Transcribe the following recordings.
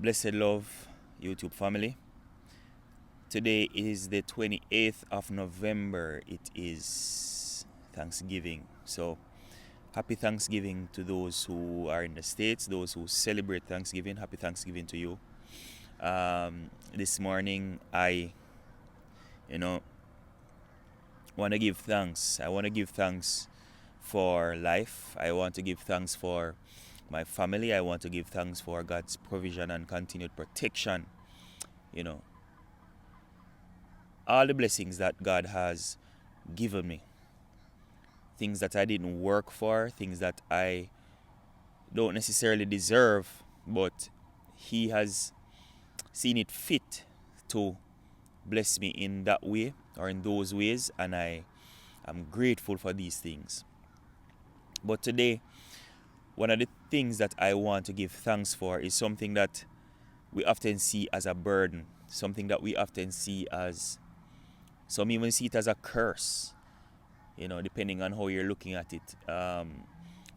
Blessed love, YouTube family. Today is the 28th of November. It is Thanksgiving. So, happy Thanksgiving to those who are in the States, those who celebrate Thanksgiving. Happy Thanksgiving to you. This morning, I, want to give thanks. I want to give thanks for life. I want to give thanks for my family. I want to give thanks for God's provision and continued protection. All the blessings that God has given me. Things that I didn't work for, things that I don't necessarily deserve, but He has seen it fit to bless me in that way or in those ways, and I am grateful for these things. But today, one of the things that I want to give thanks for is something that we often see as a burden, something that we often see as, some even see it as a curse, depending on how you're looking at it.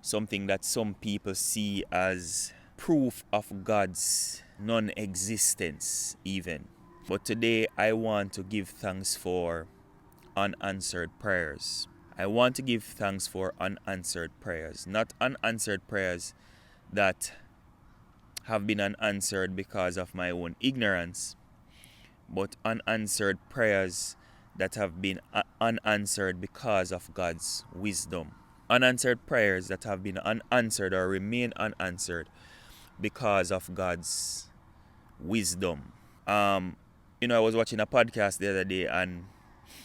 Something that some people see as proof of God's non-existence even. But today I want to give thanks for unanswered prayers. I want to give thanks for unanswered prayers. Not unanswered prayers that have been unanswered because of my own ignorance, but unanswered prayers that have been unanswered because of God's wisdom. Unanswered prayers that have been unanswered or remain unanswered because of God's wisdom. I was watching a podcast the other day, and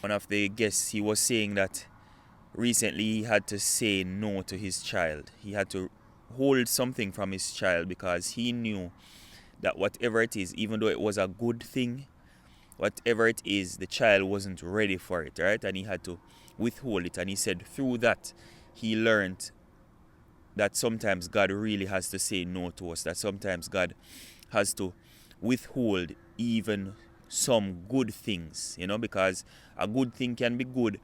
one of the guests, he was saying that recently he had to say no to his child. He had to hold something from his child because he knew that whatever it is, even though it was a good thing, whatever it is, the child wasn't ready for it, right? And he had to withhold it. And he said through that, he learned that sometimes God really has to say no to us, that sometimes God has to withhold even some good things, because a good thing can be good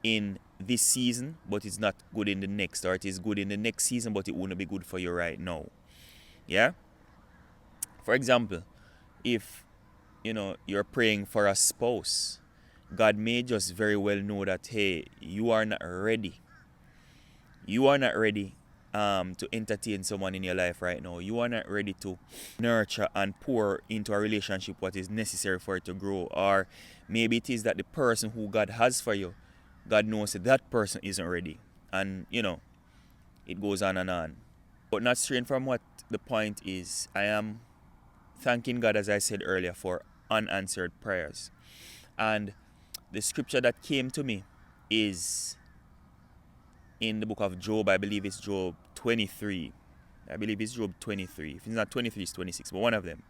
in this season, but it's not good in the next, or it is good in the next season, but it wouldn't be good for you right now. Yeah? For example, if you're praying for a spouse, God may just very well know that, hey, you are not ready. You are not ready to entertain someone in your life right now. You are not ready to nurture and pour into a relationship what is necessary for it to grow. Or maybe it is that the person who God has for you, God knows that person isn't ready. And, it goes on and on. But not straying from what the point is, I am thanking God, as I said earlier, for unanswered prayers. And the scripture that came to me is in the book of Job. I believe it's Job 23. If it's not 23, it's 26, but one of them.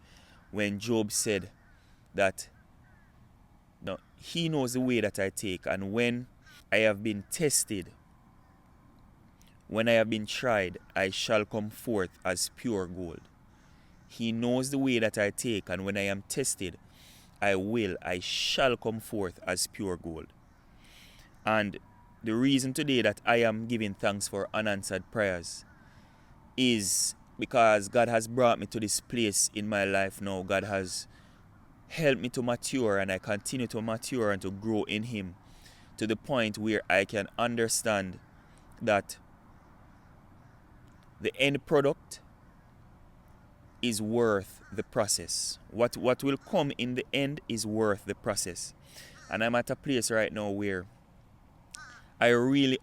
When Job said that he knows the way that I take, and when I have been tested, when I have been tried, I shall come forth as pure gold. He knows the way that I take, and when I am tested, I shall come forth as pure gold. And the reason today that I am giving thanks for unanswered prayers is because God has brought me to this place in my life now. God has helped me to mature, and I continue to mature and to grow in Him to the point where I can understand that the end product is worth the process. What will come in the end is worth the process. And I'm at a place right now where I really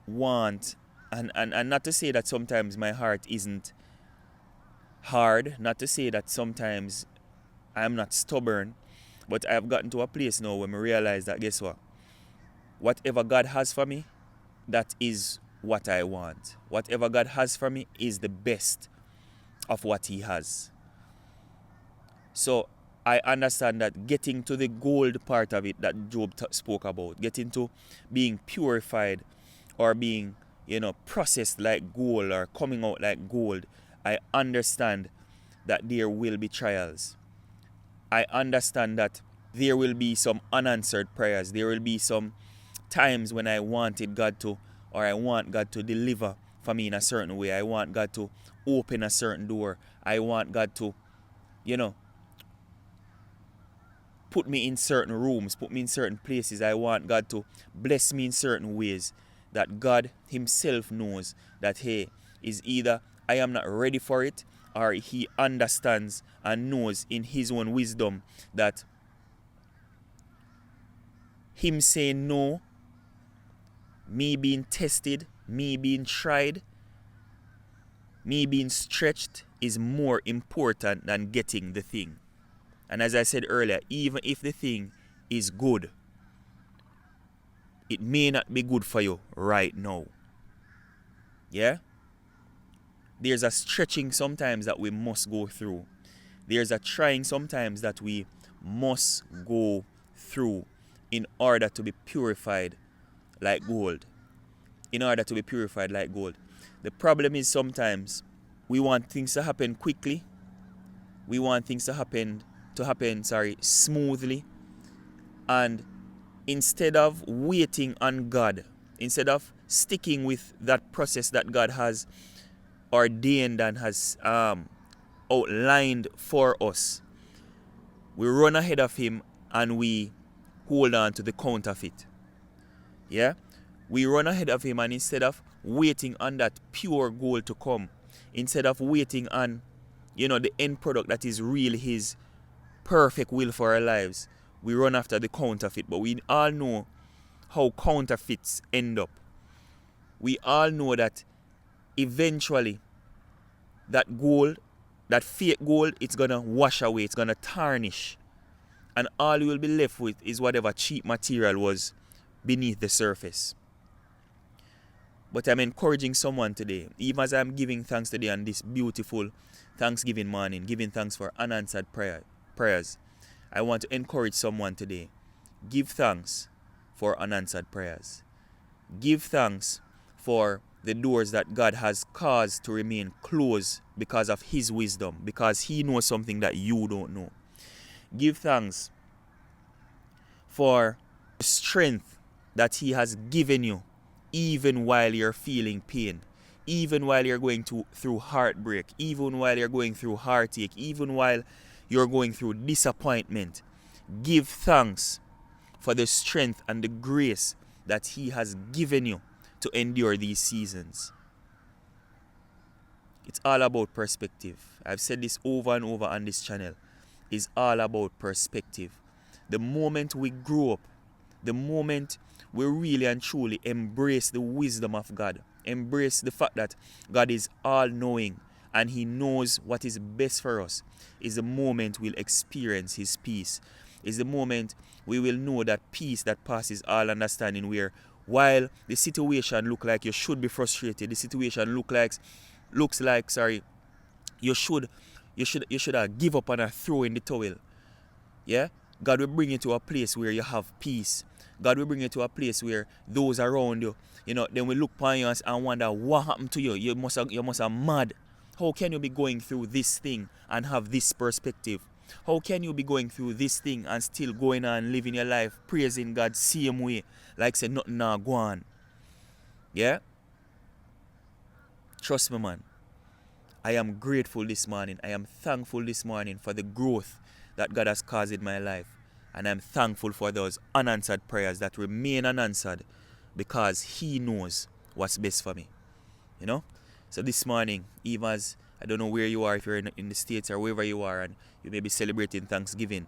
want, and not to say that sometimes my heart isn't hard, not to say that sometimes I'm not stubborn, but I've gotten to a place now where I realize that, guess what? Whatever God has for me, that is what I want. Whatever God has for me is the best of what He has. So I understand that getting to the gold part of it that Job spoke about, getting to being purified or being, processed like gold or coming out like gold, I understand that there will be trials. I understand that there will be some unanswered prayers. There will be some times when I wanted God to, or I want God to deliver for me in a certain way. I want God to open a certain door. I want God to you know, put me in certain rooms, put me in certain places. I want God to bless me in certain ways that God Himself knows that, hey, is either I am not ready for it, or He understands and knows in His own wisdom that Him saying no, me being tested, me being tried, me being stretched is more important than getting the thing. And as I said earlier, even if the thing is good, it may not be good for you right now. Yeah? There's a stretching sometimes that we must go through. There's a trying sometimes that we must go through in order to be purified like gold. In order to be purified like gold. The problem is sometimes we want things to happen quickly. We want things to happen smoothly. And instead of waiting on God, instead of sticking with that process that God has ordained and has outlined for us, we run ahead of Him and we hold on to the counterfeit. Yeah? We run ahead of Him, and instead of waiting on that pure gold to come, instead of waiting on, the end product that is really His perfect will for our lives, we run after the counterfeit. But we all know how counterfeits end up. We all know that eventually that gold, that fake gold, it's gonna wash away, it's gonna tarnish, and all you will be left with is whatever cheap material was beneath the surface. But I'm encouraging someone today, even as I'm giving thanks today on this beautiful Thanksgiving morning, giving thanks for unanswered prayers. I want to encourage someone today. Give thanks for unanswered prayers. Give thanks for the doors that God has caused to remain closed because of His wisdom, because He knows something that you don't know. Give thanks for the strength that He has given you, even while you're feeling pain, even while you're going through heartbreak, even while you're going through heartache, even while you're going through disappointment. Give thanks for the strength and the grace that He has given you to endure these seasons. It's all about perspective. I've said this over and over on this channel. It's all about perspective. The moment we grow up, the moment we really and truly embrace the wisdom of God, embrace the fact that God is all-knowing and He knows what is best for us, is the moment we'll experience His peace. Is the moment we will know that peace that passes all understanding, where while the situation look like you should be frustrated, the situation looks like you should give up and throw in the towel. Yeah? God will bring you to a place where you have peace. God will bring you to a place where those around you, then will look upon you and wonder what happened to you. You must have mad. How can you be going through this thing and have this perspective? How can you be going through this thing and still going on living your life praising God same way, like say nothing now go on? Yeah? Trust me, man. I am grateful this morning. I am thankful this morning for the growth that God has caused in my life. And I'm thankful for those unanswered prayers that remain unanswered, because He knows what's best for me. So this morning, even as I don't know where you are, if you're in the States or wherever you are, and you may be celebrating Thanksgiving,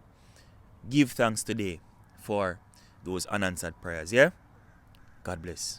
give thanks today for those unanswered prayers. Yeah? God bless.